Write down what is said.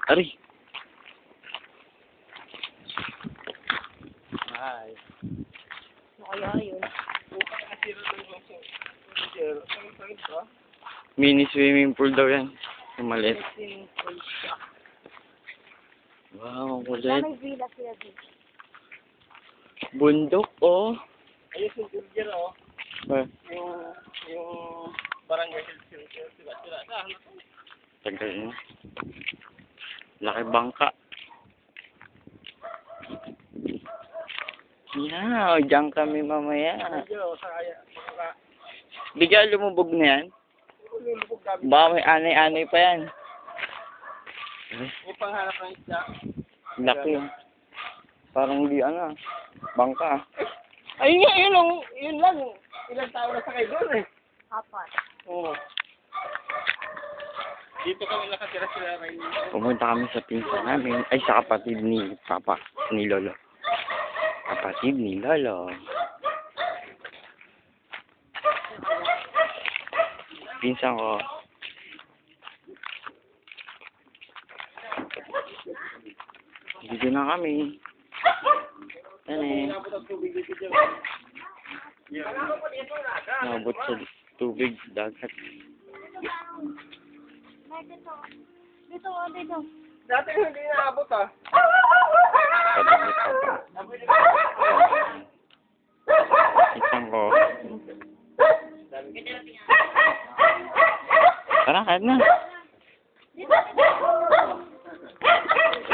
Ari. Ay. Ano kaya yun? Mini swimming pool daw yan. Yung maliit. Swimming pool siya. Wow, ang kulit. May villa sila dito. Bundok, oh. Ayos yung burger, oh. Eh, Yung barangay Hills, diba? tagal yun. Laki bangka. Yeah, diyan kami mamaya. Medyo, sakaya. Bigyan lumubog na yan. Lumubog kami. Baka may anay-anay pa yan. May panghanap ng isda. Laki. Parang di ano. Bangka. Ayun nga, yun lang. Ilang tao na sakay doon eh. Apat. Oo. Dito kami nakatira sila rin. Pumunta kami sa pinsan namin. Ay, sa kapatid ni Papa. Ni Lolo. Kapatid ni Lolo. Pinsan ko. Dito na kami. Yan eh. Nabot sa tubig, dagat. Dito, dito. Dati hindi naabot ah. Kapatid ni Papa. Pinsan ko. Tara, kahit na.